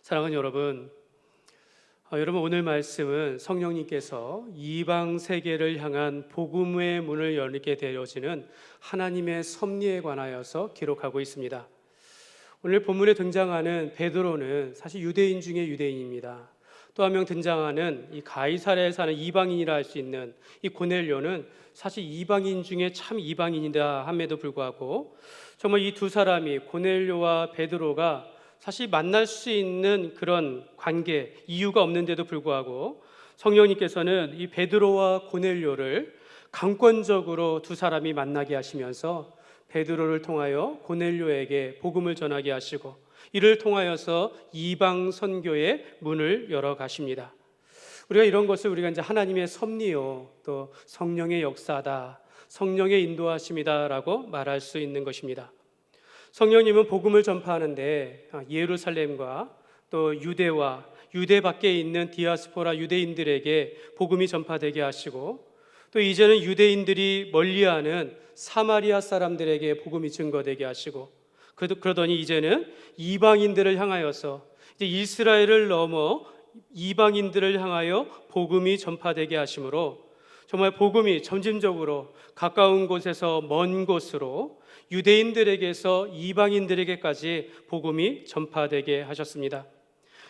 사랑하는 여러분, 여러분 오늘 말씀은 성령님께서 이방 세계를 향한 복음의 문을 열게 되어지는 하나님의 섭리에 관하여서 기록하고 있습니다. 오늘 본문에 등장하는 베드로는 사실 유대인 중에 유대인입니다. 또 한 명 등장하는 이 가이사랴에 사는 이방인이라 할 수 있는 이 고넬료는 사실 이방인 중에 참 이방인이다 함에도 불구하고 정말 이 두 사람이 고넬료와 베드로가 사실 만날 수 있는 그런 관계, 이유가 없는데도 불구하고 성령님께서는 이 베드로와 고넬료를 강권적으로 두 사람이 만나게 하시면서 베드로를 통하여 고넬료에게 복음을 전하게 하시고 이를 통하여서 이방 선교의 문을 열어 가십니다. 우리가 이런 것을 우리가 이제 하나님의 섭리요, 또 성령의 역사다, 성령의 인도하심이다라고 말할 수 있는 것입니다. 성령님은 복음을 전파하는데 예루살렘과 또 유대와 유대 밖에 있는 디아스포라 유대인들에게 복음이 전파되게 하시고 또 이제는 유대인들이 멀리하는 사마리아 사람들에게 복음이 증거되게 하시고 그러더니 이제는 이방인들을 향하여서 이제 이스라엘을 넘어 이방인들을 향하여 복음이 전파되게 하심으로 정말 복음이 점진적으로 가까운 곳에서 먼 곳으로 유대인들에게서 이방인들에게까지 복음이 전파되게 하셨습니다.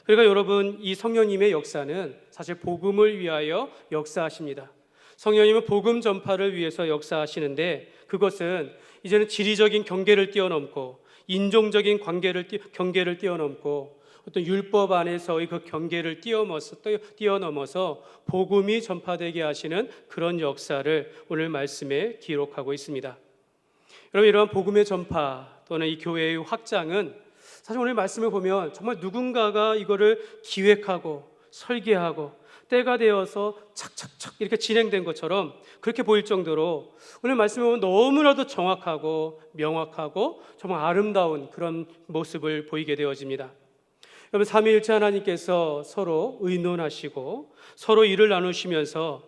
그러니까 여러분, 이 성령님의 역사는 사실 복음을 위하여 역사하십니다. 성령님은 복음 전파를 위해서 역사하시는데 그것은 이제는 지리적인 경계를 뛰어넘고 인종적인 경계를 뛰어넘고 어떤 율법 안에서의 그 경계를 뛰어넘어서 복음이 전파되게 하시는 그런 역사를 오늘 말씀에 기록하고 있습니다. 여러분, 이러한 복음의 전파 또는 이 교회의 확장은 사실 오늘 말씀을 보면 정말 누군가가 이거를 기획하고 설계하고 때가 되어서 착착착 이렇게 진행된 것처럼 그렇게 보일 정도로 오늘 말씀을 보면 너무나도 정확하고 명확하고 정말 아름다운 그런 모습을 보이게 되어집니다. 여러분, 삼위일체 하나님께서 서로 의논하시고 서로 일을 나누시면서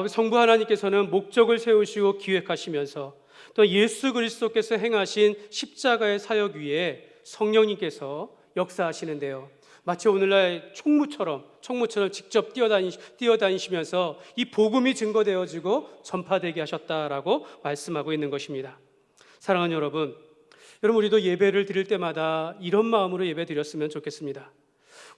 성부 하나님께서는 목적을 세우시고 기획하시면서 또 예수 그리스도께서 행하신 십자가의 사역 위에 성령님께서 역사하시는데요, 마치 오늘날 총무처럼 직접 뛰어다니시면서 이 복음이 증거되어지고 전파되게 하셨다라고 말씀하고 있는 것입니다. 사랑하는 여러분, 우리도 예배를 드릴 때마다 이런 마음으로 예배 드렸으면 좋겠습니다.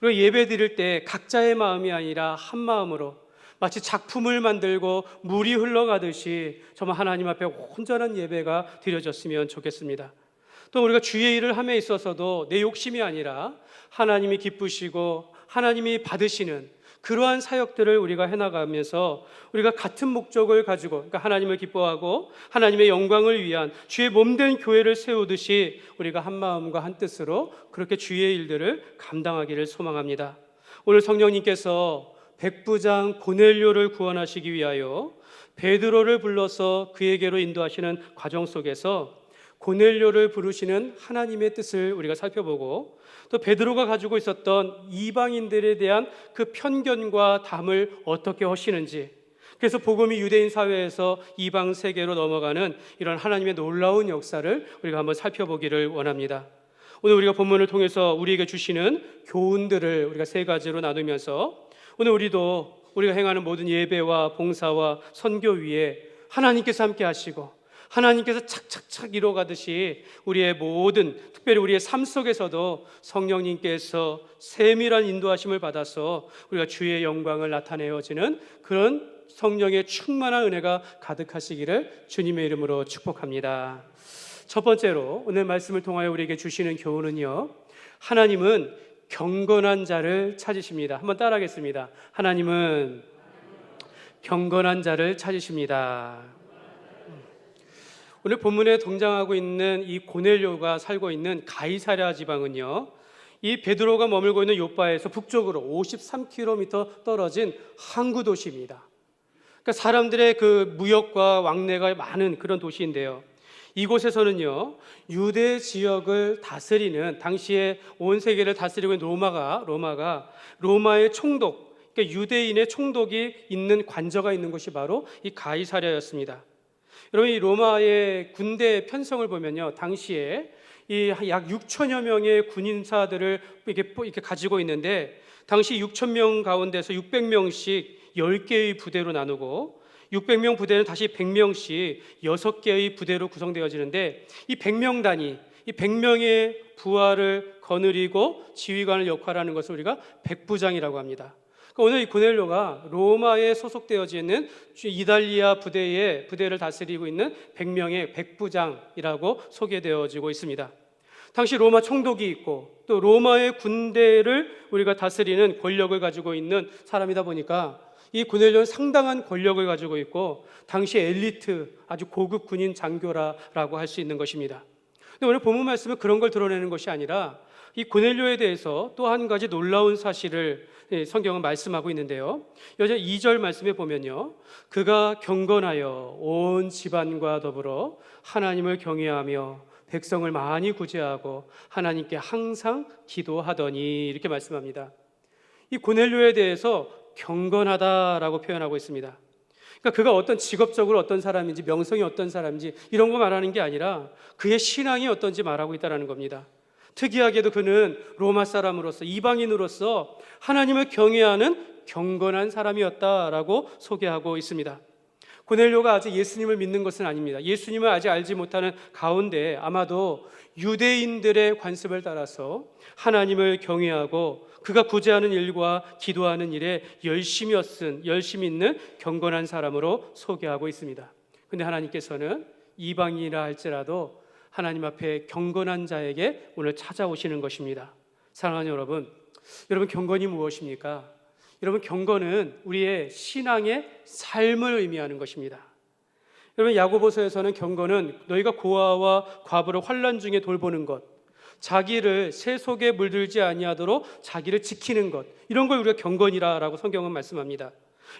우리가 예배 드릴 때 각자의 마음이 아니라 한 마음으로 마치 작품을 만들고 물이 흘러가듯이 정말 하나님 앞에 온전한 예배가 드려졌으면 좋겠습니다. 또 우리가 주의 일을 함에 있어서도 내 욕심이 아니라 하나님이 기쁘시고 하나님이 받으시는 그러한 사역들을 우리가 해나가면서 우리가 같은 목적을 가지고, 그러니까 하나님을 기뻐하고 하나님의 영광을 위한 주의 몸된 교회를 세우듯이 우리가 한 마음과 한 뜻으로 그렇게 주의 일들을 감당하기를 소망합니다. 오늘 성령님께서 백부장 고넬료를 구원하시기 위하여 베드로를 불러서 그에게로 인도하시는 과정 속에서 고넬료를 부르시는 하나님의 뜻을 우리가 살펴보고 또 베드로가 가지고 있었던 이방인들에 대한 그 편견과 담을 어떻게 하시는지, 그래서 복음이 유대인 사회에서 이방 세계로 넘어가는 이런 하나님의 놀라운 역사를 우리가 한번 살펴보기를 원합니다. 오늘 우리가 본문을 통해서 우리에게 주시는 교훈들을 우리가 세 가지로 나누면서 오늘 우리가 행하는 모든 예배와 봉사와 선교 위에 하나님께서 함께 하시고 하나님께서 착착착 이뤄가듯이 우리의 모든, 특별히 우리의 삶 속에서도 성령님께서 세밀한 인도하심을 받아서 우리가 주의 영광을 나타내어지는 그런 성령의 충만한 은혜가 가득하시기를 주님의 이름으로 축복합니다. 첫 번째로 오늘 말씀을 통하여 우리에게 주시는 교훈은요, 하나님은 경건한 자를 찾으십니다. 한번 따라하겠습니다. 하나님은 경건한 자를 찾으십니다. 오늘 본문에 등장하고 있는 이 고넬료가 살고 있는 가이사랴 지방은요, 이 베드로가 머물고 있는 요바에서 북쪽으로 53km 떨어진 항구 도시입니다. 그러니까 사람들의 그 무역과 왕래가 많은 그런 도시인데요, 이곳에서는요, 유대 지역을 다스리는, 당시에 온 세계를 다스리고 있는 로마의 총독, 그러니까 유대인의 총독이 있는 관저가 있는 곳이 바로 이 가이사랴였습니다. 여러분, 이 로마의 군대 편성을 보면요, 당시에 이 약 6천여 명의 군인사들을 이렇게 가지고 있는데, 당시 6천 명 가운데서 600명씩 10개의 부대로 나누고 600명 부대는 다시 100명씩 6개의 부대로 구성되어지는데, 이 100명 단위, 이 100명의 부하를 거느리고 지휘관을 역할하는 것을 우리가 백부장이라고 합니다. 오늘 이 고넬료가 로마에 소속되어져 있는 이달리아 부대를 다스리고 있는 100명의 백부장이라고 소개되어지고 있습니다. 당시 로마 총독이 있고 또 로마의 군대를 우리가 다스리는 권력을 가지고 있는 사람이다 보니까 이 고넬료는 상당한 권력을 가지고 있고 당시 엘리트, 아주 고급 군인 장교라고 할 수 있는 것입니다. 근데 오늘 본문 말씀은 그런 걸 드러내는 것이 아니라 이 고넬료에 대해서 또 한 가지 놀라운 사실을 성경은 말씀하고 있는데요. 여자 2절 말씀에 보면요, 그가 경건하여 온 집안과 더불어 하나님을 경외하며 백성을 많이 구제하고 하나님께 항상 기도하더니, 이렇게 말씀합니다. 이 고넬료에 대해서 경건하다라고 표현하고 있습니다. 그러니까 그가 어떤 직업적으로 어떤 사람인지, 명성이 어떤 사람인지 이런 거 말하는 게 아니라 그의 신앙이 어떤지 말하고 있다는 겁니다. 특이하게도 그는 로마 사람으로서, 이방인으로서 하나님을 경외하는 경건한 사람이었다라고 소개하고 있습니다. 고넬료가 아직 예수님을 믿는 것은 아닙니다. 예수님을 아직 알지 못하는 가운데 아마도 유대인들의 관습을 따라서 하나님을 경외하고 그가 구제하는 일과 기도하는 일에 열심히 있는 경건한 사람으로 소개하고 있습니다. 그런데 하나님께서는 이방인이라 할지라도 하나님 앞에 경건한 자에게 오늘 찾아오시는 것입니다. 사랑하는 여러분, 경건이 무엇입니까? 여러분, 경건은 우리의 신앙의 삶을 의미하는 것입니다. 여러분, 야고보서에서는 경건은 너희가 고아와 과부를 환난 중에 돌보는 것, 자기를 새 속에 물들지 아니하도록 자기를 지키는 것, 이런 걸 우리가 경건이라고 성경은 말씀합니다.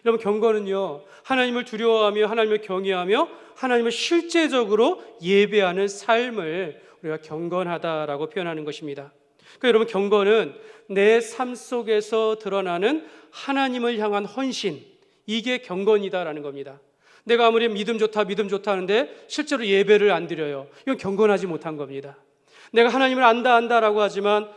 여러분, 경건은요, 하나님을 두려워하며 하나님을 경외하며 하나님을 실제적으로 예배하는 삶을 우리가 경건하다라고 표현하는 것입니다. 그러니까 여러분, 경건은 내 삶 속에서 드러나는 하나님을 향한 헌신, 이게 경건이다라는 겁니다. 내가 아무리 믿음 좋다 하는데 실제로 예배를 안 드려요. 이건 경건하지 못한 겁니다. 내가 하나님을 안다라고 하지만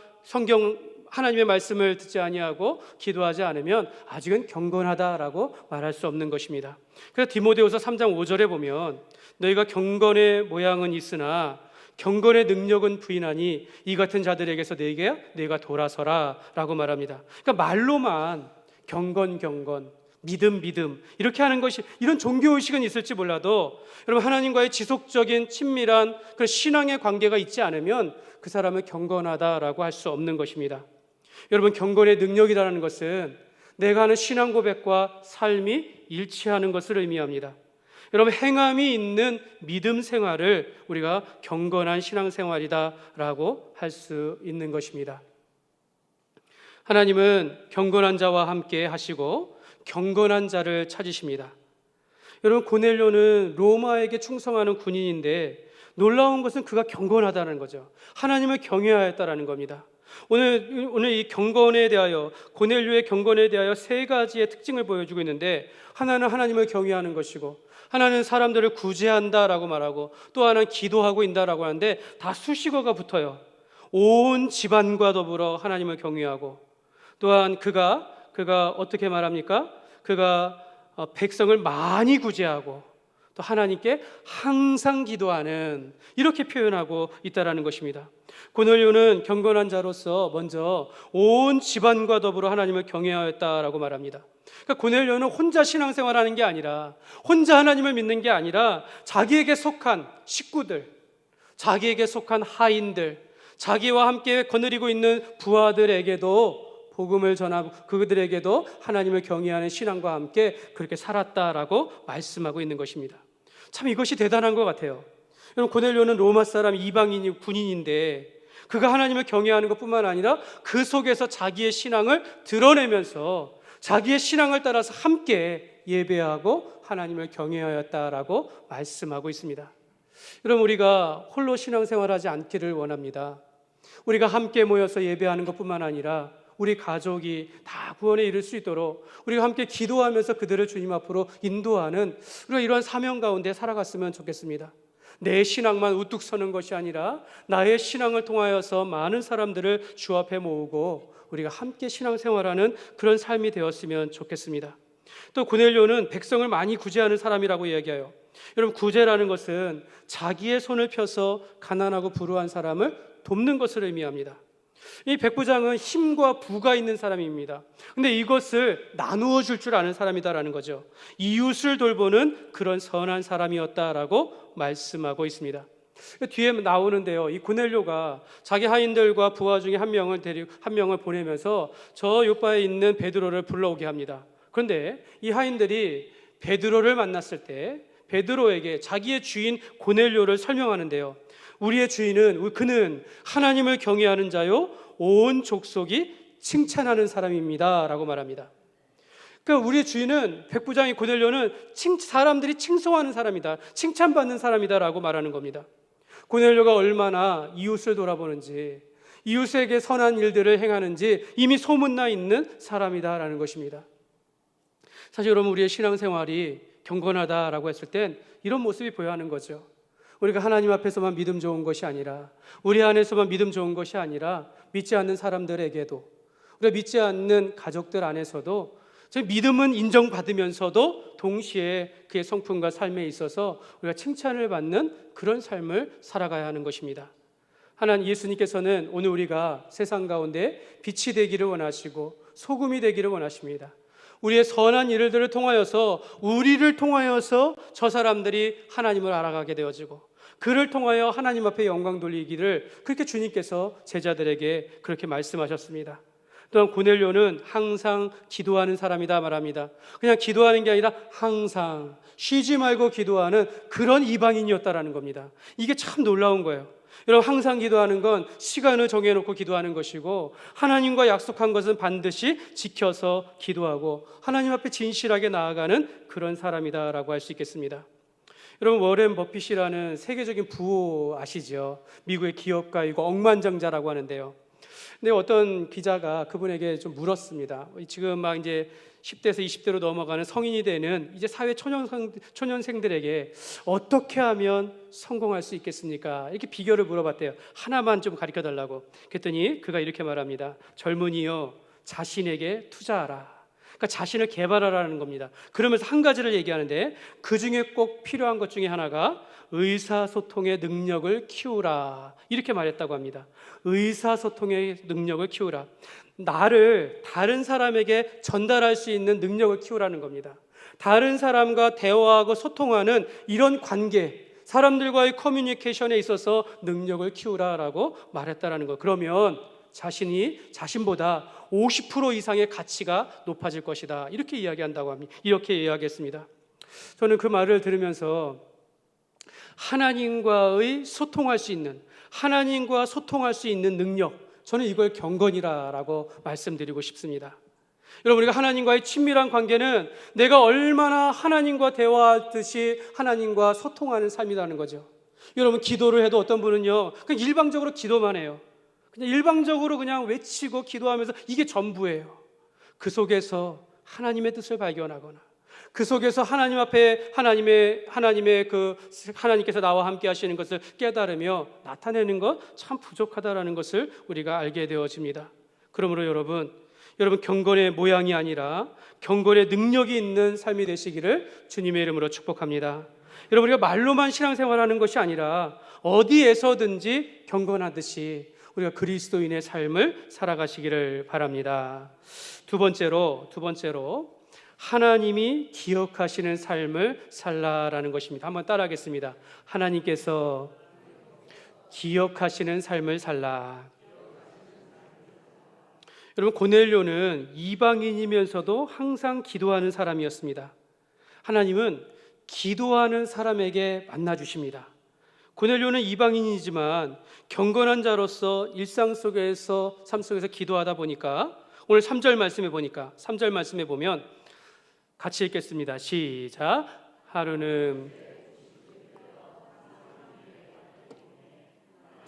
하나님의 말씀을 듣지 아니하고 기도하지 않으면 아직은 경건하다라고 말할 수 없는 것입니다. 그래서 디모데후서 3장 5절에 보면 너희가 경건의 모양은 있으나 경건의 능력은 부인하니 이 같은 자들에게서 너희가 돌아서라 라고 말합니다. 그러니까 말로만 경건, 믿음 이렇게 하는 것이, 이런 종교의식은 있을지 몰라도 여러분, 하나님과의 지속적인 친밀한 그런 신앙의 관계가 있지 않으면 그 사람은 경건하다라고 할 수 없는 것입니다. 여러분, 경건의 능력이라는 것은 내가 하는 신앙 고백과 삶이 일치하는 것을 의미합니다. 여러분, 행함이 있는 믿음 생활을 우리가 경건한 신앙 생활이다라고 할 수 있는 것입니다. 하나님은 경건한 자와 함께 하시고 경건한 자를 찾으십니다. 여러분, 고넬료는 로마에게 충성하는 군인인데 놀라운 것은 그가 경건하다는 거죠. 하나님을 경외하였다라는 겁니다. 오늘 이 경건에 대하여, 고넬료의 경건에 대하여 세 가지의 특징을 보여주고 있는데, 하나는 하나님을 경외하는 것이고, 하나는 사람들을 구제한다라고 말하고, 또 하나는 기도하고 있다라고 하는데 다 수식어가 붙어요. 온 집안과 더불어 하나님을 경외하고, 또한 그가 어떻게 말합니까? 그가 백성을 많이 구제하고 또 하나님께 항상 기도하는, 이렇게 표현하고 있다라는 것입니다. 고넬료는 경건한 자로서 먼저 온 집안과 더불어 하나님을 경외하였다라고 말합니다. 그러니까 고넬료는 혼자 신앙생활하는 게 아니라, 혼자 하나님을 믿는 게 아니라 자기에게 속한 식구들, 자기에게 속한 하인들, 자기와 함께 거느리고 있는 부하들에게도 복음을 전하고 그들에게도 하나님을 경외하는 신앙과 함께 그렇게 살았다라고 말씀하고 있는 것입니다. 참 이것이 대단한 것 같아요. 여러분, 고넬료는 로마 사람, 이방인이 군인인데 그가 하나님을 경외하는 것뿐만 아니라 그 속에서 자기의 신앙을 드러내면서 자기의 신앙을 따라서 함께 예배하고 하나님을 경외하였다라고 말씀하고 있습니다. 여러분, 우리가 홀로 신앙생활하지 않기를 원합니다. 우리가 함께 모여서 예배하는 것뿐만 아니라 우리 가족이 다 구원에 이를 수 있도록 우리가 함께 기도하면서 그들을 주님 앞으로 인도하는 이러한 사명 가운데 살아갔으면 좋겠습니다. 내 신앙만 우뚝 서는 것이 아니라 나의 신앙을 통하여서 많은 사람들을 주 앞에 모으고 우리가 함께 신앙생활하는 그런 삶이 되었으면 좋겠습니다. 또 고넬료는 백성을 많이 구제하는 사람이라고 이야기해요. 여러분, 구제라는 것은 자기의 손을 펴서 가난하고 불우한 사람을 돕는 것을 의미합니다. 이 백부장은 힘과 부가 있는 사람입니다. 근데 이것을 나누어 줄 줄 아는 사람이다라는 거죠. 이웃을 돌보는 그런 선한 사람이었다라고 말씀하고 있습니다. 뒤에 나오는데요, 이 고넬료가 자기 하인들과 부하 중에 한 명을 보내면서 저 요바에 있는 베드로를 불러오게 합니다. 그런데 이 하인들이 베드로를 만났을 때 베드로에게 자기의 주인 고넬료를 설명하는데요, 우리의 주인은, 그는 하나님을 경외하는 자요 온 족속이 칭찬하는 사람입니다 라고 말합니다. 그러니까 우리의 주인은, 백부장인 고넬료는 사람들이 칭송하는 사람이다, 칭찬받는 사람이다 라고 말하는 겁니다. 고넬료가 얼마나 이웃을 돌아보는지, 이웃에게 선한 일들을 행하는지 이미 소문나 있는 사람이다라는 것입니다. 사실 여러분, 우리의 신앙생활이 경건하다라고 했을 땐 이런 모습이 보여야 하는 거죠. 우리가 하나님 앞에서만 믿음 좋은 것이 아니라, 우리 안에서만 믿음 좋은 것이 아니라 믿지 않는 사람들에게도, 우리가 믿지 않는 가족들 안에서도 믿음은 인정받으면서도 동시에 그의 성품과 삶에 있어서 우리가 칭찬을 받는 그런 삶을 살아가야 하는 것입니다. 하나님, 예수님께서는 오늘 우리가 세상 가운데 빛이 되기를 원하시고 소금이 되기를 원하십니다. 우리의 선한 일들을 통하여서, 우리를 통하여서 저 사람들이 하나님을 알아가게 되어지고 그를 통하여 하나님 앞에 영광 돌리기를, 그렇게 주님께서 제자들에게 그렇게 말씀하셨습니다. 또한 고넬료는 항상 기도하는 사람이다 말합니다. 그냥 기도하는 게 아니라 항상 쉬지 말고 기도하는 그런 이방인이었다라는 겁니다. 이게 참 놀라운 거예요. 여러분, 항상 기도하는 건 시간을 정해놓고 기도하는 것이고, 하나님과 약속한 것은 반드시 지켜서 기도하고 하나님 앞에 진실하게 나아가는 그런 사람이다라고 할 수 있겠습니다. 여러분, 워렌 버핏이라는 세계적인 부호 아시죠? 미국의 기업가이고 억만장자라고 하는데요. 근데 어떤 기자가 그분에게 좀 물었습니다. 지금 막 이제 10대에서 20대로 넘어가는 성인이 되는 이제 사회 초년생들에게 어떻게 하면 성공할 수 있겠습니까? 이렇게 비결을 물어봤대요. 하나만 좀 가르쳐 달라고. 그랬더니 그가 이렇게 말합니다. 젊은이여, 자신에게 투자하라. 그러니까 자신을 개발하라는 겁니다. 그러면서 한 가지를 얘기하는데, 그 중에 꼭 필요한 것 중에 하나가 의사소통의 능력을 키우라, 이렇게 말했다고 합니다. 의사소통의 능력을 키우라. 나를 다른 사람에게 전달할 수 있는 능력을 키우라는 겁니다. 다른 사람과 대화하고 소통하는 이런 관계, 사람들과의 커뮤니케이션에 있어서 능력을 키우라라고 말했다라는 거. 그러면 자신보다 50% 이상의 가치가 높아질 것이다, 이렇게 이야기한다고 합니다. 이렇게 이야기했습니다. 저는 그 말을 들으면서 하나님과의 소통할 수 있는, 하나님과 소통할 수 있는 능력, 저는 이걸 경건이라고 말씀드리고 싶습니다. 여러분, 우리가 하나님과의 친밀한 관계는 내가 얼마나 하나님과 대화하듯이 하나님과 소통하는 삶이라는 거죠. 여러분, 기도를 해도 어떤 분은요, 그냥 일방적으로 기도만 해요. 그냥 일방적으로 그냥 외치고 기도하면서 이게 전부예요. 그 속에서 하나님의 뜻을 발견하거나, 그 속에서 하나님 앞에 하나님께서 나와 함께 하시는 것을 깨달으며 나타내는 것 참 부족하다라는 것을 우리가 알게 되어집니다. 그러므로 여러분, 경건의 모양이 아니라 경건의 능력이 있는 삶이 되시기를 주님의 이름으로 축복합니다. 여러분, 우리가 말로만 신앙생활하는 것이 아니라 어디에서든지 경건하듯이 우리가 그리스도인의 삶을 살아가시기를 바랍니다. 두 번째로 하나님이 기억하시는 삶을 살라라는 것입니다. 한번 따라하겠습니다. 하나님께서 기억하시는 삶을 살라. 여러분, 고넬료는 이방인이면서도 항상 기도하는 사람이었습니다. 하나님은 기도하는 사람에게 만나 주십니다. 고넬료는 이방인이지만 경건한 자로서 삶 속에서 기도하다 보니까, 오늘 3절 말씀에 보면 같이 읽겠습니다. 시작. 하루는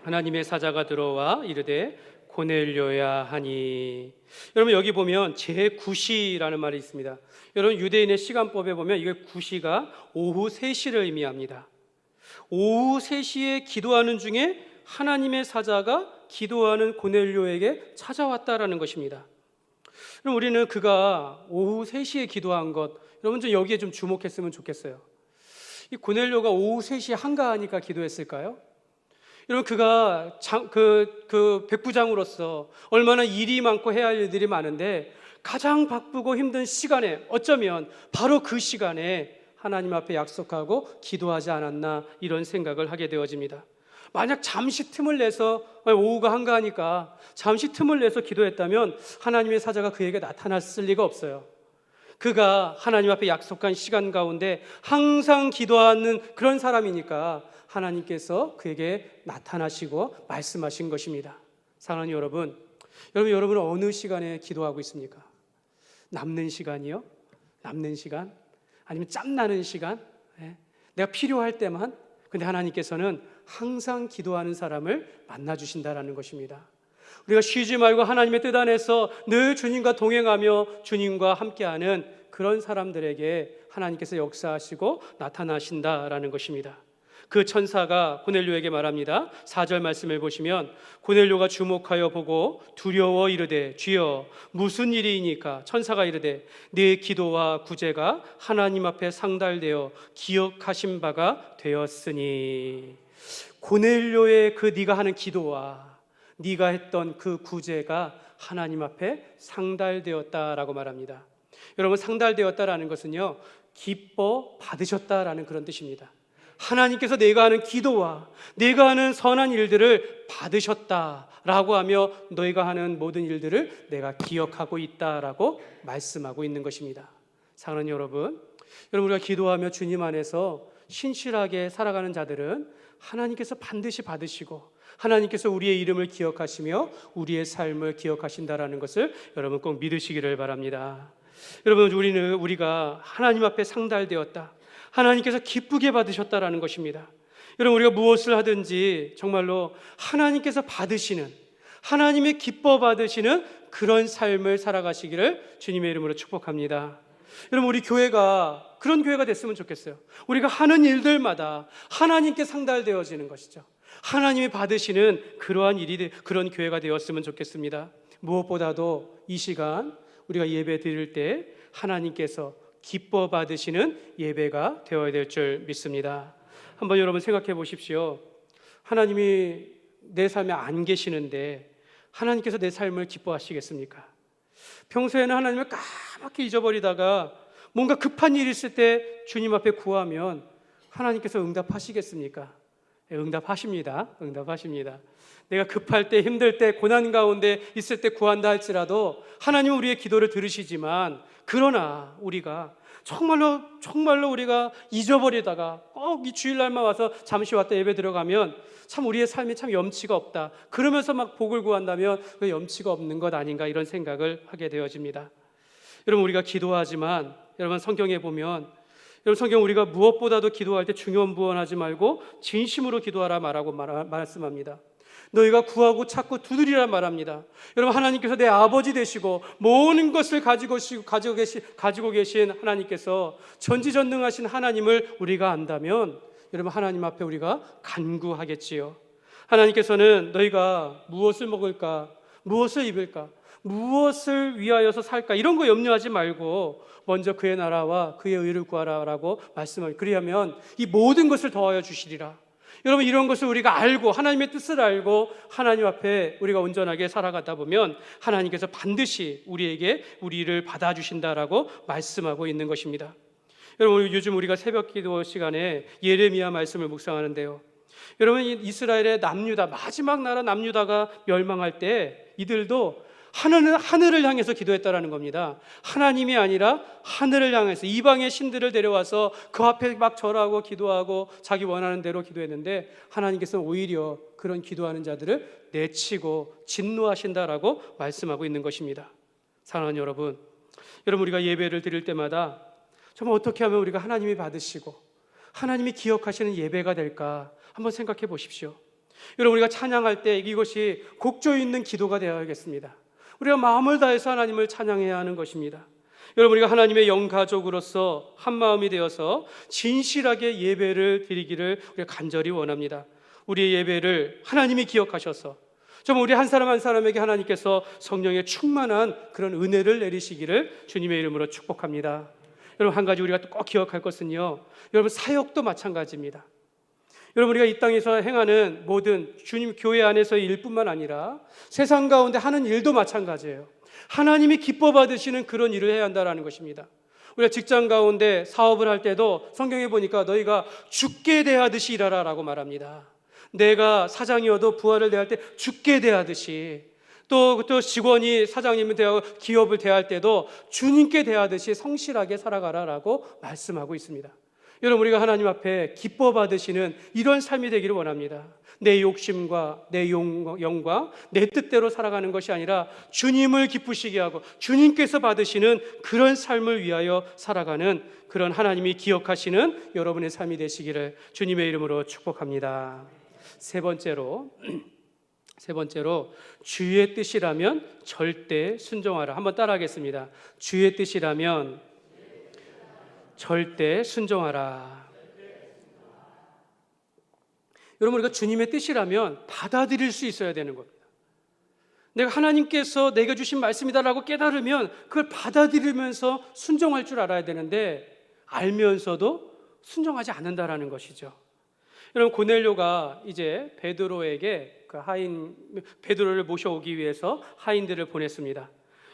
하나님의 사자가 들어와 이르되 고넬료야 하니. 여러분, 여기 보면 제9시라는 말이 있습니다. 여러분, 유대인의 시간법에 보면 이게 9시가 오후 3시를 의미합니다. 오후 3시에 기도하는 중에 하나님의 사자가 기도하는 고넬료에게 찾아왔다라는 것입니다. 그럼 우리는 그가 오후 3시에 기도한 것, 여러분 좀 여기에 좀 주목했으면 좋겠어요. 이 고넬료가 오후 3시에 한가하니까 기도했을까요? 여러분 그가 백부장으로서 얼마나 일이 많고 해야 할 일들이 많은데 가장 바쁘고 힘든 시간에 어쩌면 바로 그 시간에 하나님 앞에 약속하고 기도하지 않았나 이런 생각을 하게 되어집니다. 만약 잠시 틈을 내서 오후가 한가하니까 잠시 틈을 내서 기도했다면 하나님의 사자가 그에게 나타났을 리가 없어요. 그가 하나님 앞에 약속한 시간 가운데 항상 기도하는 그런 사람이니까 하나님께서 그에게 나타나시고 말씀하신 것입니다. 사랑하는 여러분, 여러분은 어느 시간에 기도하고 있습니까? 남는 시간이요? 남는 시간? 아니면 짬나는 시간? 내가 필요할 때만? 근데 하나님께서는 항상 기도하는 사람을 만나주신다라는 것입니다. 우리가 쉬지 말고 하나님의 뜻 안에서 늘 주님과 동행하며 주님과 함께하는 그런 사람들에게 하나님께서 역사하시고 나타나신다라는 것입니다. 그 천사가 고넬료에게 말합니다. 4절 말씀을 보시면 고넬료가 주목하여 보고 두려워 이르되 주여 무슨 일이니까? 천사가 이르되 네 기도와 구제가 하나님 앞에 상달되어 기억하신 바가 되었으니. 고넬료의 그 네가 하는 기도와 네가 했던 그 구제가 하나님 앞에 상달되었다라고 말합니다. 여러분, 상달되었다라는 것은요, 기뻐 받으셨다라는 그런 뜻입니다. 하나님께서 내가 하는 기도와 내가 하는 선한 일들을 받으셨다라고 하며 너희가 하는 모든 일들을 내가 기억하고 있다라고 말씀하고 있는 것입니다. 사랑하는 여러분, 우리가 기도하며 주님 안에서 신실하게 살아가는 자들은 하나님께서 반드시 받으시고 하나님께서 우리의 이름을 기억하시며 우리의 삶을 기억하신다라는 것을 여러분 꼭 믿으시기를 바랍니다. 여러분, 우리가 하나님 앞에 상달되었다, 하나님께서 기쁘게 받으셨다라는 것입니다. 여러분, 우리가 무엇을 하든지 정말로 하나님께서 받으시는, 하나님의 기뻐 받으시는 그런 삶을 살아가시기를 주님의 이름으로 축복합니다. 여러분, 우리 교회가 그런 교회가 됐으면 좋겠어요. 우리가 하는 일들마다 하나님께 상달되어지는 것이죠. 하나님이 받으시는 그러한 일이, 그런 교회가 되었으면 좋겠습니다. 무엇보다도 이 시간 우리가 예배 드릴 때 하나님께서 기뻐 받으시는 예배가 되어야 될 줄 믿습니다. 한번 여러분 생각해 보십시오. 하나님이 내 삶에 안 계시는데 하나님께서 내 삶을 기뻐하시겠습니까? 평소에는 하나님을 까맣게 잊어버리다가 뭔가 급한 일이 있을 때 주님 앞에 구하면 하나님께서 응답하시겠습니까? 응답하십니다. 응답하십니다. 내가 급할 때, 힘들 때, 고난 가운데 있을 때 구한다 할지라도 하나님은 우리의 기도를 들으시지만, 그러나 우리가 정말로 우리가 잊어버리다가 꼭 이 주일날만 와서 잠시 왔다 예배 들어가면 참 우리의 삶이 참 염치가 없다, 그러면서 막 복을 구한다면 그 염치가 없는 것 아닌가, 이런 생각을 하게 되어집니다. 여러분, 우리가 기도하지만 여러분 성경에 보면, 여러분 성경 우리가 무엇보다도 기도할 때 중언부언하지 말고 진심으로 기도하라 말씀합니다. 너희가 구하고 찾고 두드리라 말합니다. 여러분, 하나님께서 내 아버지 되시고 모든 것을 가지고 계신 하나님께서 전지전능하신 하나님을 우리가 안다면 여러분, 하나님 앞에 우리가 간구하겠지요. 하나님께서는 너희가 무엇을 먹을까, 무엇을 입을까, 무엇을 위하여서 살까, 이런 거 염려하지 말고 먼저 그의 나라와 그의 의를 구하라라고 말씀을, 그리하면 이 모든 것을 더하여 주시리라. 여러분, 이런 것을 우리가 알고 하나님의 뜻을 알고 하나님 앞에 우리가 온전하게 살아가다 보면 하나님께서 반드시 우리를 받아주신다라고 말씀하고 있는 것입니다. 여러분, 요즘 우리가 새벽 기도 시간에 예레미야 말씀을 묵상하는데요, 여러분, 이스라엘의 남유다, 마지막 나라 남유다가 멸망할 때 이들도 하늘을 향해서 기도했다라는 겁니다. 하나님이 아니라 하늘을 향해서 이방의 신들을 데려와서 그 앞에 막 절하고 기도하고 자기 원하는 대로 기도했는데 하나님께서는 오히려 그런 기도하는 자들을 내치고 진노하신다라고 말씀하고 있는 것입니다. 사랑하는 여러분, 우리가 예배를 드릴 때마다 정말 어떻게 하면 우리가 하나님이 받으시고 하나님이 기억하시는 예배가 될까 한번 생각해 보십시오. 여러분, 우리가 찬양할 때 이것이 곡조 있는 기도가 되어야겠습니다. 우리가 마음을 다해서 하나님을 찬양해야 하는 것입니다. 여러분, 우리가 하나님의 영가족으로서 한 마음이 되어서 진실하게 예배를 드리기를 우리가 간절히 원합니다. 우리의 예배를 하나님이 기억하셔서 정말 우리 한 사람 한 사람에게 하나님께서 성령의 충만한 그런 은혜를 내리시기를 주님의 이름으로 축복합니다. 여러분, 한 가지 우리가 꼭 기억할 것은요, 여러분, 사역도 마찬가지입니다. 여러분, 우리가 이 땅에서 행하는 모든 주님 교회 안에서의 일뿐만 아니라 세상 가운데 하는 일도 마찬가지예요. 하나님이 기뻐 받으시는 그런 일을 해야 한다는 것입니다. 우리가 직장 가운데 사업을 할 때도 성경에 보니까 너희가 죽게 대하듯이 일하라 라고 말합니다. 내가 사장이어도 부하를 대할 때 죽게 대하듯이, 또 직원이 사장님을 대하고 기업을 대할 때도 주님께 대하듯이 성실하게 살아가라라고 말씀하고 있습니다. 여러분, 우리가 하나님 앞에 기뻐 받으시는 이런 삶이 되기를 원합니다. 내 욕심과 내 영광, 내 뜻대로 살아가는 것이 아니라 주님을 기쁘시게 하고 주님께서 받으시는 그런 삶을 위하여 살아가는 그런 하나님이 기억하시는 여러분의 삶이 되시기를 주님의 이름으로 축복합니다. 세 번째로 주의 뜻이라면 절대 순종하라. 한번 따라하겠습니다. 주의 뜻이라면 절대 순종하라. 여러분, 우리가 주님의 뜻이라면 받아들일 수 있어야 되는 겁니다. 내가 하나님께서 내게 주신 말씀이다라고 깨달으면 그걸 받아들이면서 순종할 줄 알아야 되는데, 알면서도 순종하지 않는다라는 것이죠. 여러분, 고넬료가 이제 베드로에게 베드로를 모셔오기 위해서 하인들을 보냈습니다.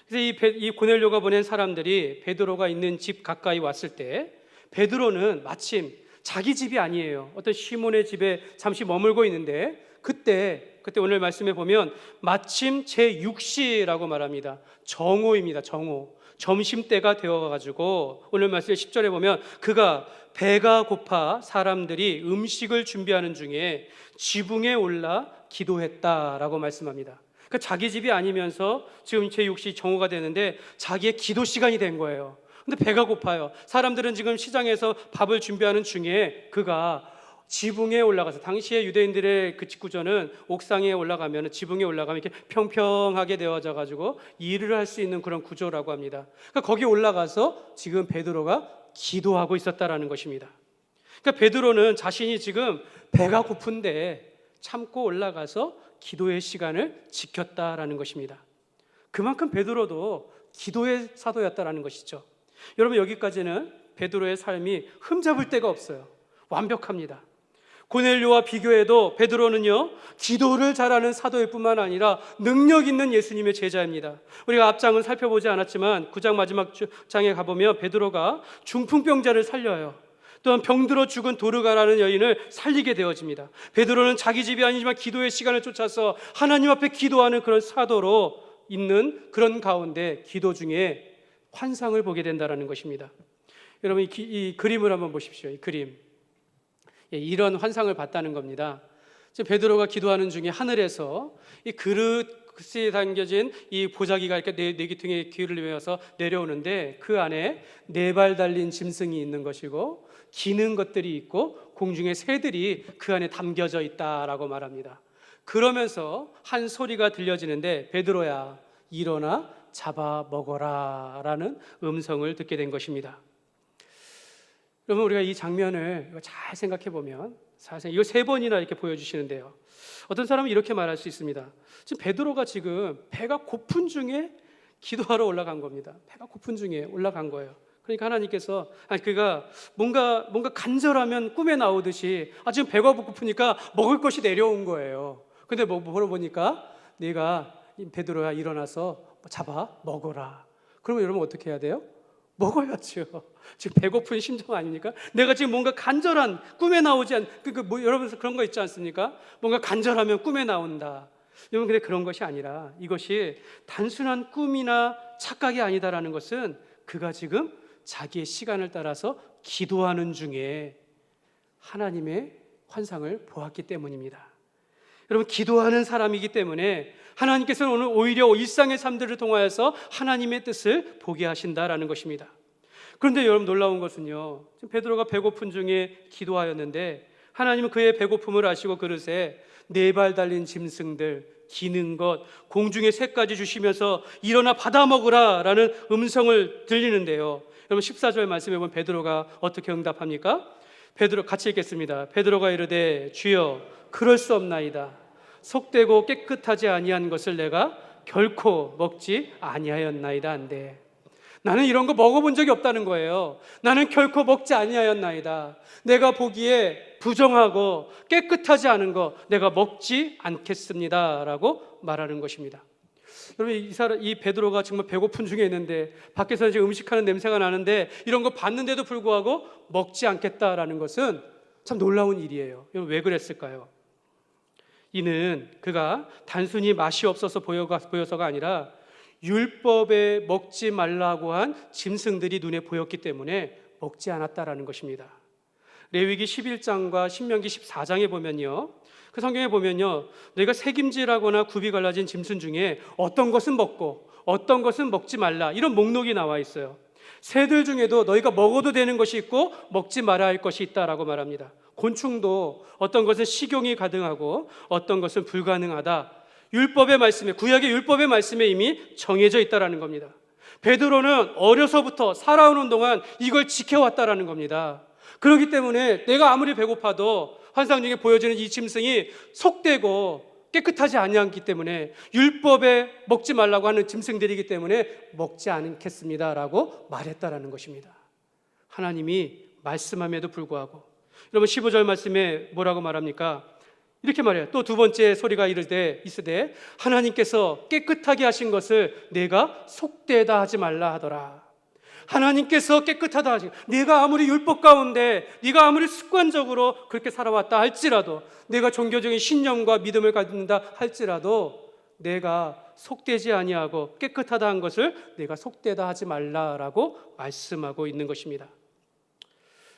그래서 이 고넬료가 보낸 사람들이 베드로가 있는 집 가까이 왔을 때, 베드로는 마침 자기 집이 아니에요. 어떤 시몬의 집에 잠시 머물고 있는데, 그때 오늘 말씀에 보면 마침 제6시라고 말합니다. 정오입니다. 정오. 점심때가 되어가지고 오늘 말씀 10절에 보면 그가 배가 고파 사람들이 음식을 준비하는 중에 지붕에 올라 기도했다라고 말씀합니다. 그러니까 자기 집이 아니면서 지금 제6시 정오가 되는데 자기의 기도 시간이 된 거예요. 근데 배가 고파요. 사람들은 지금 시장에서 밥을 준비하는 중에 그가 지붕에 올라가서, 당시에 유대인들의 그 직구조는 옥상에 올라가면, 지붕에 올라가면 이렇게 평평하게 되어져 가지고 일을 할 수 있는 그런 구조라고 합니다. 그러니까 거기 올라가서 지금 베드로가 기도하고 있었다라는 것입니다. 그러니까 베드로는 자신이 지금 배가 고픈데 참고 올라가서 기도의 시간을 지켰다라는 것입니다. 그만큼 베드로도 기도의 사도였다라는 것이죠. 여러분, 여기까지는 베드로의 삶이 흠잡을 데가 없어요. 완벽합니다. 고넬료와 비교해도 베드로는요, 기도를 잘하는 사도일 뿐만 아니라 능력 있는 예수님의 제자입니다. 우리가 앞장은 살펴보지 않았지만 9장 마지막 장에 가보면 베드로가 중풍병자를 살려요. 또한 병들어 죽은 도르가라는 여인을 살리게 되어집니다. 베드로는 자기 집이 아니지만 기도의 시간을 쫓아서 하나님 앞에 기도하는 그런 사도로 있는 그런 가운데 기도 중에 환상을 보게 된다는 것입니다. 여러분, 이 그림을 한번 보십시오. 이 그림, 이런 환상을 봤다는 겁니다. 지금 베드로가 기도하는 중에 하늘에서 이 그릇에 담겨진 이 보자기가 이렇게 네 귀퉁이에 귀를 메어서 내려오는데, 그 안에 4발 달린 짐승이 있는 것이고 기는 것들이 있고 공중의 새들이 그 안에 담겨져 있다라고 말합니다. 그러면서 한 소리가 들려지는데, 베드로야, 일어나 잡아 먹어라 라는 음성을 듣게 된 것입니다. 여러분, 우리가 이 장면을 잘 생각해 보면, 사실 이거 3번이나 이렇게 보여주시는데요, 어떤 사람은 이렇게 말할 수 있습니다. 지금 베드로가 지금 배가 고픈 중에 기도하러 올라간 겁니다. 배가 고픈 중에 올라간 거예요. 그러니까 하나님께서, 그가 뭔가 간절하면 꿈에 나오듯이 지금 배가 고프니까 먹을 것이 내려온 거예요. 근데 물어보니까 네가, 베드로야, 일어나서 잡아 먹어라. 그러면 여러분 어떻게 해야 돼요? 먹어야죠. 지금 배고픈 심정 아닙니까? 내가 지금 뭔가 간절한, 꿈에 나오지 않, 여러분 그런 거 있지 않습니까? 뭔가 간절하면 꿈에 나온다. 여러분, 근데 그런 것이 아니라 이것이 단순한 꿈이나 착각이 아니다라는 것은 그가 지금 자기의 시간을 따라서 기도하는 중에 하나님의 환상을 보았기 때문입니다. 여러분, 기도하는 사람이기 때문에 하나님께서는 오늘 오히려 일상의 삶들을 통하여서 하나님의 뜻을 보게 하신다라는 것입니다. 그런데 여러분, 놀라운 것은요, 지금 베드로가 배고픈 중에 기도하였는데 하나님은 그의 배고픔을 아시고 그릇에 4발 달린 짐승들, 기는 것, 공중의 새까지 주시면서 일어나 받아 먹으라 라는 음성을 들리는데요. 여러분 14절 말씀해 보면 베드로가 어떻게 응답합니까? 베드로 같이 읽겠습니다. 베드로가 이르되 주여 그럴 수 없나이다. 속되고 깨끗하지 아니한 것을 내가 결코 먹지 아니하였나이다 한데, 나는 이런 거 먹어본 적이 없다는 거예요. 나는 결코 먹지 아니하였나이다. 내가 보기에 부정하고 깨끗하지 않은 거 내가 먹지 않겠습니다 라고 말하는 것입니다. 여러분 이 베드로가 정말 배고픈 중에 있는데 밖에서 지금 음식하는 냄새가 나는데 이런 거 봤는데도 불구하고 먹지 않겠다라는 것은 참 놀라운 일이에요. 여러분 왜 그랬을까요? 이는 그가 단순히 맛이 없어서 보여서가 아니라 율법에 먹지 말라고 한 짐승들이 눈에 보였기 때문에 먹지 않았다라는 것입니다. 레위기 11장과 신명기 14장에 보면요, 그 성경에 보면요, 너희가 새김질하거나 굽이 갈라진 짐승 중에 어떤 것은 먹고 어떤 것은 먹지 말라, 이런 목록이 나와 있어요. 새들 중에도 너희가 먹어도 되는 것이 있고 먹지 말아야 할 것이 있다라고 말합니다. 곤충도 어떤 것은 식용이 가능하고 어떤 것은 불가능하다, 율법의 말씀에, 구약의 율법의 말씀에 이미 정해져 있다라는 겁니다. 베드로는 어려서부터 살아오는 동안 이걸 지켜왔다라는 겁니다. 그렇기 때문에 내가 아무리 배고파도 환상 중에 보여지는 이 짐승이 속되고 깨끗하지 아니하기 때문에 율법에 먹지 말라고 하는 짐승들이기 때문에 먹지 않겠습니다라고 말했다라는 것입니다. 하나님이 말씀함에도 불구하고, 여러분 15절 말씀에 뭐라고 말합니까? 이렇게 말해요. 또 두 번째 소리가 있으되 하나님께서 깨끗하게 하신 것을 내가 속되다 하지 말라 하더라. 하나님께서 깨끗하다 하지, 내가 아무리 율법 가운데 네가 아무리 습관적으로 그렇게 살아왔다 할지라도, 내가 종교적인 신념과 믿음을 갖는다 할지라도 내가 속되지 아니하고 깨끗하다 한 것을 내가 속되다 하지 말라라고 말씀하고 있는 것입니다.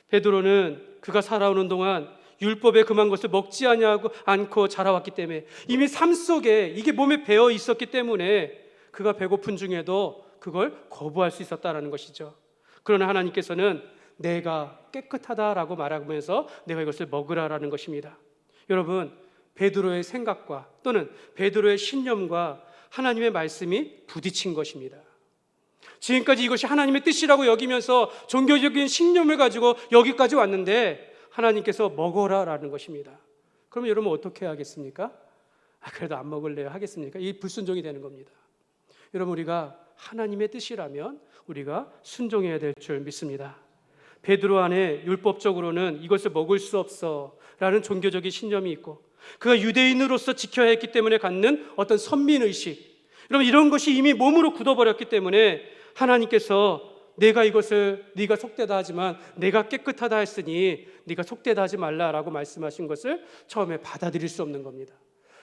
베드로는 그가 살아오는 동안 율법에 금한 것을 먹지 않고 자라왔기 때문에 이미 삶 속에 이게 몸에 배어 있었기 때문에 그가 배고픈 중에도 그걸 거부할 수 있었다라는 것이죠. 그러나 하나님께서는 내가 깨끗하다라고 말하면서 내가 이것을 먹으라라는 것입니다. 여러분, 베드로의 생각과 또는 베드로의 신념과 하나님의 말씀이 부딪힌 것입니다. 지금까지 이것이 하나님의 뜻이라고 여기면서 종교적인 신념을 가지고 여기까지 왔는데 하나님께서 먹어라라는 것입니다. 그러면 여러분 어떻게 하겠습니까? 그래도 안 먹을래요 하겠습니까? 이 불순종이 되는 겁니다. 여러분, 우리가 하나님의 뜻이라면 우리가 순종해야 될 줄 믿습니다. 베드로 안에 율법적으로는 이것을 먹을 수 없어 라는 종교적인 신념이 있고, 그가 유대인으로서 지켜야 했기 때문에 갖는 어떤 선민의식, 여러분 이런 것이 이미 몸으로 굳어버렸기 때문에 하나님께서 내가 이것을 네가 속되다 하지만 내가 깨끗하다 했으니 네가 속되다 하지 말라라고 말씀하신 것을 처음에 받아들일 수 없는 겁니다.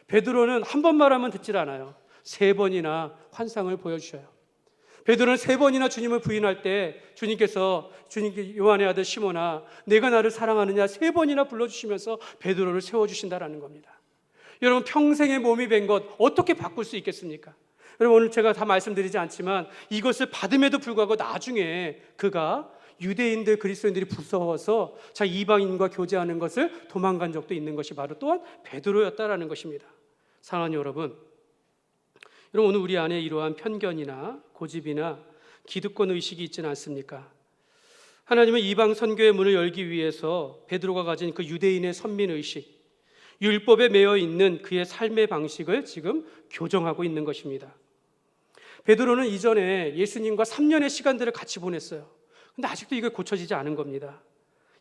베드로는 한 번 말하면 듣질 않아요. 3번이나 환상을 보여주셔요. 베드로는 3번이나 주님을 부인할 때 주님께 요한의 아들 시몬아 내가 나를 사랑하느냐 3번이나 불러주시면서 베드로를 세워주신다라는 겁니다. 여러분, 평생의 몸이 된 것 어떻게 바꿀 수 있겠습니까? 여러분, 오늘 제가 다 말씀드리지 않지만 이것을 받음에도 불구하고 나중에 그가 유대인들 그리스도인들이 무서워서 이방인과 교제하는 것을 도망간 적도 있는 것이 바로 또한 베드로였다라는 것입니다. 사랑하는 여러분, 오늘 우리 안에 이러한 편견이나 고집이나 기득권 의식이 있지는 않습니까? 하나님은 이방 선교의 문을 열기 위해서 베드로가 가진 그 유대인의 선민 의식, 율법에 매여 있는 그의 삶의 방식을 지금 교정하고 있는 것입니다. 베드로는 이전에 예수님과 3년의 시간들을 같이 보냈어요. 근데 아직도 이게 고쳐지지 않은 겁니다.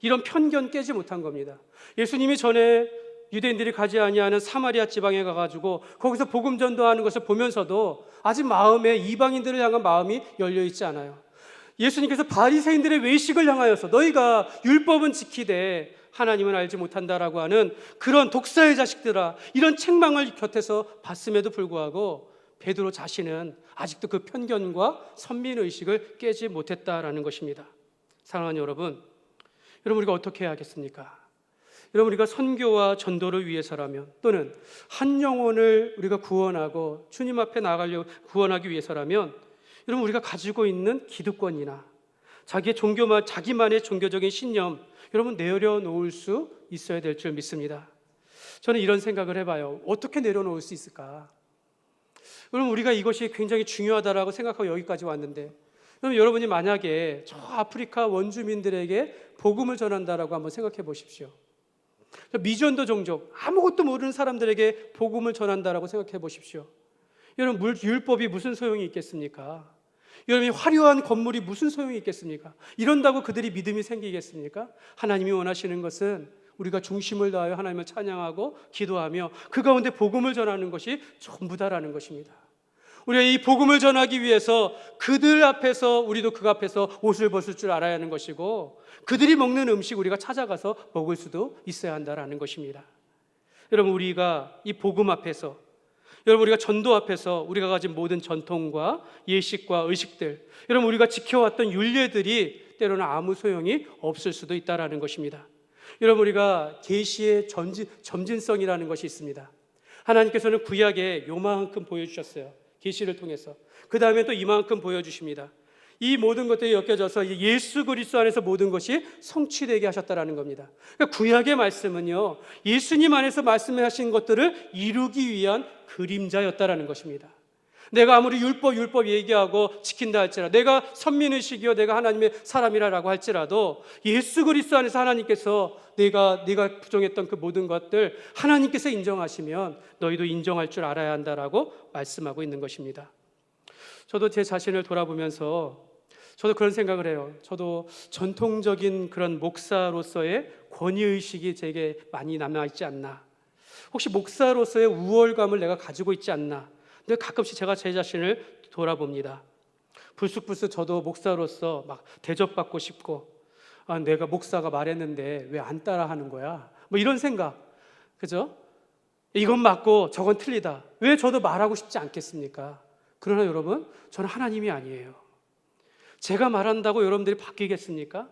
이런 편견 깨지 못한 겁니다. 예수님이 전에 유대인들이 가지 아니하는 사마리아 지방에 가가지고 거기서 복음 전도하는 것을 보면서도 아직 마음에 이방인들을 향한 마음이 열려 있지 않아요. 예수님께서 바리새인들의 외식을 향하여서 너희가 율법은 지키되 하나님은 알지 못한다라고 하는 그런 독사의 자식들아, 이런 책망을 곁에서 봤음에도 불구하고 베드로 자신은 아직도 그 편견과 선민의식을 깨지 못했다라는 것입니다. 사랑하는 여러분, 우리가 어떻게 해야겠습니까? 여러분, 우리가 선교와 전도를 위해서라면, 또는 한 영혼을 우리가 구원하고 주님 앞에 나가려고 구원하기 위해서라면, 여러분 우리가 가지고 있는 기득권이나 자기만의 종교적인 신념, 여러분 내려놓을 수 있어야 될 줄 믿습니다. 저는 이런 생각을 해봐요. 어떻게 내려놓을 수 있을까? 그럼 우리가 이것이 굉장히 중요하다라고 생각하고 여기까지 왔는데, 그럼 여러분이 만약에 저 아프리카 원주민들에게 복음을 전한다라고 한번 생각해 보십시오. 미전도 종족, 아무것도 모르는 사람들에게 복음을 전한다라고 생각해 보십시오. 여러분, 율법이 무슨 소용이 있겠습니까? 여러분이 화려한 건물이 무슨 소용이 있겠습니까? 이런다고 그들이 믿음이 생기겠습니까? 하나님이 원하시는 것은 우리가 중심을 다하여 하나님을 찬양하고 기도하며 그 가운데 복음을 전하는 것이 전부다라는 것입니다. 우리가 이 복음을 전하기 위해서 그들 앞에서, 우리도 그 앞에서 옷을 벗을 줄 알아야 하는 것이고, 그들이 먹는 음식 우리가 찾아가서 먹을 수도 있어야 한다라는 것입니다. 여러분, 우리가 이 복음 앞에서, 여러분, 우리가 전도 앞에서 우리가 가진 모든 전통과 예식과 의식들, 여러분, 우리가 지켜왔던 율례들이 때로는 아무 소용이 없을 수도 있다라는 것입니다. 여러분, 우리가 계시의 점진성이라는 것이 있습니다. 하나님께서는 구약에 요만큼 보여주셨어요. 계시를 통해서. 그 다음에 또 이만큼 보여주십니다. 이 모든 것들이 엮여져서 예수 그리스도 안에서 모든 것이 성취되게 하셨다라는 겁니다. 그러니까 구약의 말씀은요, 예수님 안에서 말씀하신 것들을 이루기 위한 그림자였다라는 것입니다. 내가 아무리 율법 얘기하고 지킨다 할지라도, 내가 선민의식이요 내가 하나님의 사람이라고 할지라도, 예수 그리스도 안에서 하나님께서 내가 부정했던 그 모든 것들 하나님께서 인정하시면 너희도 인정할 줄 알아야 한다라고 말씀하고 있는 것입니다. 저도 제 자신을 돌아보면서 저도 그런 생각을 해요. 저도 전통적인 그런 목사로서의 권위의식이 제게 많이 남아있지 않나, 혹시 목사로서의 우월감을 내가 가지고 있지 않나. 근데 가끔씩 제가 제 자신을 돌아봅니다. 불쑥불쑥 저도 목사로서 막 대접받고 싶고, 내가 목사가 말했는데 왜 안 따라하는 거야? 뭐 이런 생각, 그죠? 이건 맞고 저건 틀리다. 왜 저도 말하고 싶지 않겠습니까? 그러나 여러분, 저는 하나님이 아니에요. 제가 말한다고 여러분들이 바뀌겠습니까?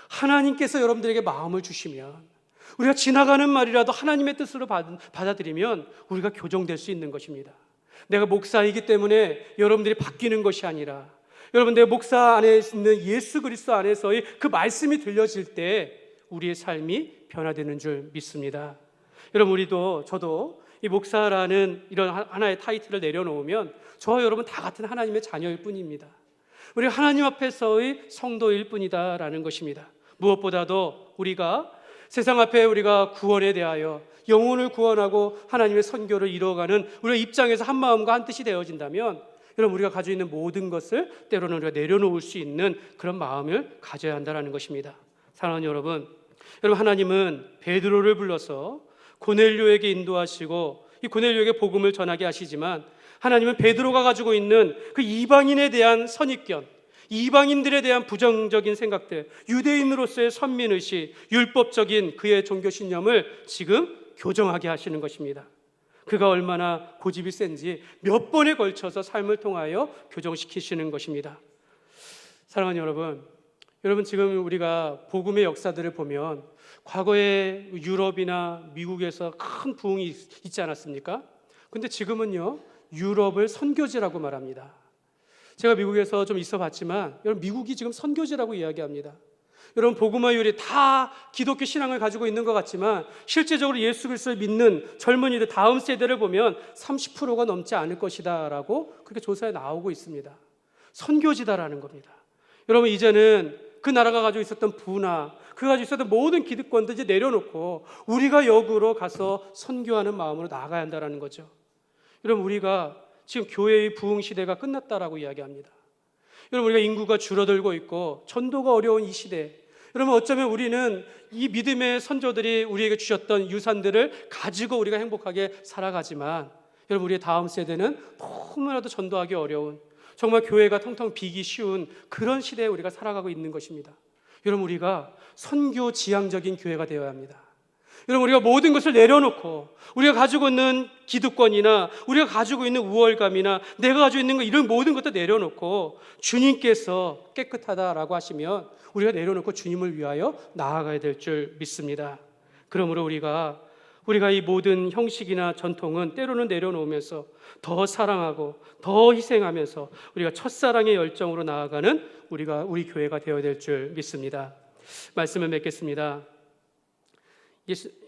하나님께서 여러분들에게 마음을 주시면, 우리가 지나가는 말이라도 하나님의 뜻으로 받아들이면 우리가 교정될 수 있는 것입니다. 내가 목사이기 때문에 여러분들이 바뀌는 것이 아니라, 여러분, 내 목사 안에 있는 예수 그리스도 안에서의 그 말씀이 들려질 때 우리의 삶이 변화되는 줄 믿습니다. 여러분, 저도 이 목사라는 이런 하나의 타이틀을 내려놓으면 저와 여러분 다 같은 하나님의 자녀일 뿐입니다. 우리가 하나님 앞에서의 성도일 뿐이다라는 것입니다. 무엇보다도 우리가 세상 앞에 우리가 구원에 대하여, 영혼을 구원하고 하나님의 선교를 이루어가는 우리의 입장에서 한 마음과 한 뜻이 되어진다면, 여러분, 우리가 가지고 있는 모든 것을 때로는 우리가 내려놓을 수 있는 그런 마음을 가져야 한다는 것입니다. 사랑하는 여러분, 하나님은 베드로를 불러서 고넬료에게 인도하시고 이 고넬료에게 복음을 전하게 하시지만, 하나님은 베드로가 가지고 있는 그 이방인에 대한 선입견, 이방인들에 대한 부정적인 생각들, 유대인으로서의 선민의식, 율법적인 그의 종교신념을 지금 교정하게 하시는 것입니다. 그가 얼마나 고집이 센지 몇 번에 걸쳐서 삶을 통하여 교정시키시는 것입니다. 사랑하는 여러분, 지금 우리가 복음의 역사들을 보면 과거에 유럽이나 미국에서 큰 부흥이 있지 않았습니까? 근데 지금은요, 유럽을 선교지라고 말합니다. 제가 미국에서 좀 있어 봤지만, 여러분, 미국이 지금 선교지라고 이야기합니다. 여러분, 복음화율이 다 기독교 신앙을 가지고 있는 것 같지만 실제적으로 예수 그리스도를 믿는 젊은이들 다음 세대를 보면 30%가 넘지 않을 것이다 라고 그렇게 조사에 나오고 있습니다. 선교지다라는 겁니다. 여러분, 이제는 그 나라가 가지고 있었던 부나 그 가지고 있었던 모든 기득권들 이제 내려놓고 우리가 역으로 가서 선교하는 마음으로 나아가야 한다는 거죠. 여러분, 우리가 지금 교회의 부흥 시대가 끝났다라고 이야기합니다. 여러분, 우리가 인구가 줄어들고 있고 전도가 어려운 이 시대, 여러분, 어쩌면 우리는 이 믿음의 선조들이 우리에게 주셨던 유산들을 가지고 우리가 행복하게 살아가지만, 여러분, 우리의 다음 세대는 너무나도 전도하기 어려운, 정말 교회가 텅텅 비기 쉬운 그런 시대에 우리가 살아가고 있는 것입니다. 여러분, 우리가 선교 지향적인 교회가 되어야 합니다. 여러분, 우리가 모든 것을 내려놓고 우리가 가지고 있는 기득권이나 우리가 가지고 있는 우월감이나 내가 가지고 있는 것, 이런 모든 것도 내려놓고 주님께서 깨끗하다라고 하시면 우리가 내려놓고 주님을 위하여 나아가야 될 줄 믿습니다. 그러므로 우리가 이 모든 형식이나 전통은 때로는 내려놓으면서 더 사랑하고 더 희생하면서 우리가 첫사랑의 열정으로 나아가는 우리 교회가 되어야 될 줄 믿습니다. 말씀을 맺겠습니다.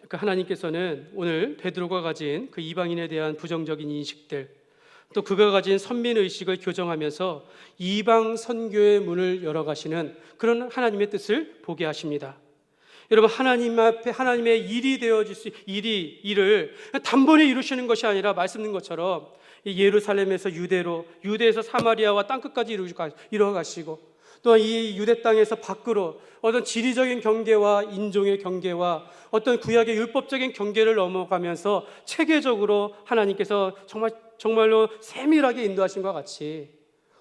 하나님께서는 오늘 베드로가 가진 그 이방인에 대한 부정적인 인식들, 또 그가 가진 선민의식을 교정하면서 이방 선교의 문을 열어가시는 그런 하나님의 뜻을 보게 하십니다. 여러분, 하나님 앞에 하나님의 일이 되어질 수 일을 단번에 이루시는 것이 아니라 말씀인 것처럼 예루살렘에서 유대로, 유대에서 사마리아와 땅끝까지 이루어가시고, 또한 이 유대 땅에서 밖으로 어떤 지리적인 경계와 인종의 경계와 어떤 구약의 율법적인 경계를 넘어가면서 체계적으로 하나님께서 정말로 세밀하게 인도하신 것 같이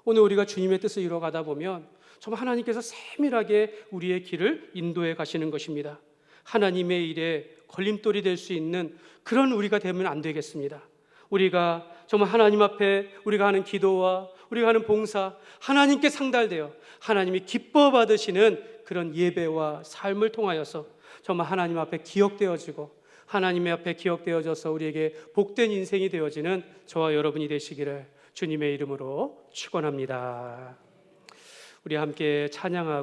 오늘 우리가 주님의 뜻을 이루어가다 보면 정말 하나님께서 세밀하게 우리의 길을 인도해 가시는 것입니다. 하나님의 일에 걸림돌이 될 수 있는 그런 우리가 되면 안 되겠습니다. 우리가 정말 하나님 앞에 우리가 하는 기도와 우리가 하는 봉사, 하나님께 상달되어 하나님이 기뻐 받으시는 그런 예배와 삶을 통하여서 정말 하나님 앞에 기억되어지고 하나님의 앞에 기억되어져서 우리에게 복된 인생이 되어지는 저와 여러분이 되시기를 주님의 이름으로 축원합니다. 우리 함께 찬양하고